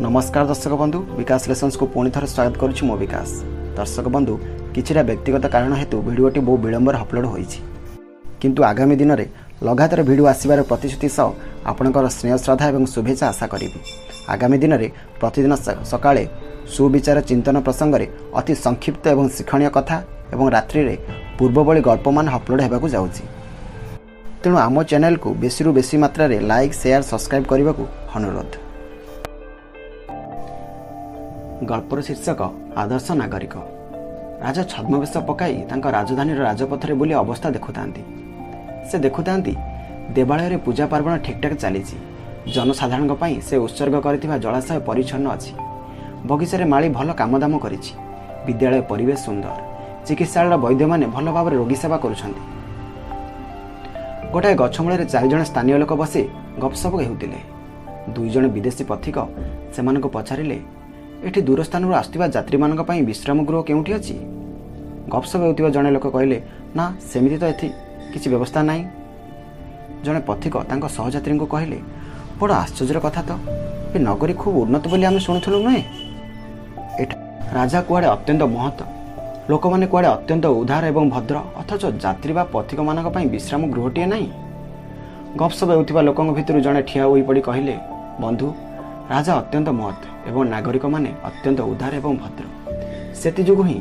नमस्कार दर्शक बंधु विकास लेसन्स को पुणी थर स्वागत करुच्ची मो विकास। दर्शक बंधु किछिटा व्यक्तिगत कारण हेतु भिडियोटी बहु विलंबर अपलोड होईछि, किंतु आगामी दिन में लगातार भिडियो आसबार प्रतिश्रुति सह आपणकर स्नेह श्रद्धा और शुभेच्छा आशा करी। आगामी दिन में प्रतिदिन सकाळे सुविचार चिंतन प्रसंग में अति संक्षिप्त और शिक्षणीय कथा और रात्रि में पूर्वभली गल्पमान अपलोड होगा जाऊँगी। तेणु आम चैनल को बेसी रु बेसी मात्रा रे लाइक शेयर सब्सक्राइब करने को अनुरोध। गल्पर शीर्षक आदर्श नागरिक। राजा छद्मवेश पकाई राजधानी राजपथरे बुली अवस्था देखुता से देखुता देवालय रे पूजा पार्वण ठीकठाक चली। जनसाधारण से उत्सर्ग कर जलाशय परिच्छन्न अच्छी। बगीचारे माली भल कामदाम कर। विद्यालय परिवेश सुंदर। चिकित्सालय वैद्य माने भल भाव रोगी सेवा करुछन्ति। गोटाए गछमूल 4 जण स्थानीय लोक बसी गपसप हेउतिले। 2 जण विदेशी पथिक सेमानक पचारिले एठी दूर स्थान आसुवा यात्री मानक पई विश्राम गृह केउठी अछि। गपसप हेउतिबा जणे लोक कहले ना सेमिति तो एथि किछि व्यवस्था नाही। जणे पथिक तांको सहयात्री को कहले बड़ आश्चर्य कथा तो ए नगरी खूब उन्नत बोली आमे शुणुथलु नहे। राजा कुआडे अत्यंत महत, लोक माने कुआडे अत्यंत उदार एवं भद्र, अथच यात्री बा पथिक मानक पई विश्राम गृहटिए नाही। गपसप हेउतिबा लोकंक भितरु जणे ठिया होई पड़ी कहले बंधु राजा अत्यंत महत एवं नागरिक माने अत्यंत उदार एवं भद्र। सेति जोगु ही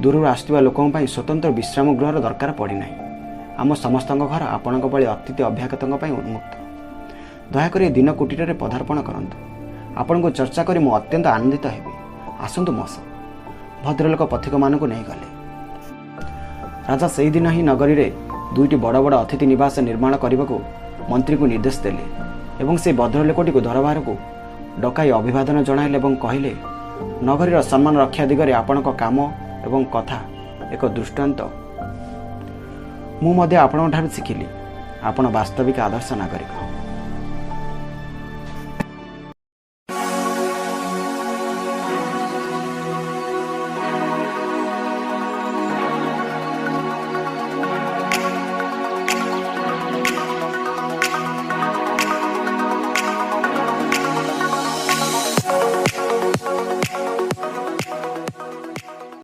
दूर आसुवा लोकंक पई स्वतंत्र विश्राम गृहर दरकार पड़ी नाही। आम समस्तଙ୍କ घर आपणक भली अतिथि अभ्यागतଙ୍କ पई उन्मुक्त। दयाकरी दिन कुटीरे पदार्पण करंतु। आपनको चर्चा करी मु अत्यंत आनंदित हेबी। आसंतु मस। भद्रलोक पथिक मानक नहीं गले। राजा सही दिन ही नगरी रे 2टी बड़ बड़ अतिथि निवास निर्माण करने को मंत्री को निर्देश देले एवं से भद्रलोकटी को दरबार को डकाई अभिवादन जणाइले एवं कहले नगरीर सम्मान रक्षा दिगरे आपणक काम एवं कथा एक दृष्टांत मु मध्ये आपणक ठारू शिखिली। आपण वास्तविक आदर्श नागरिक।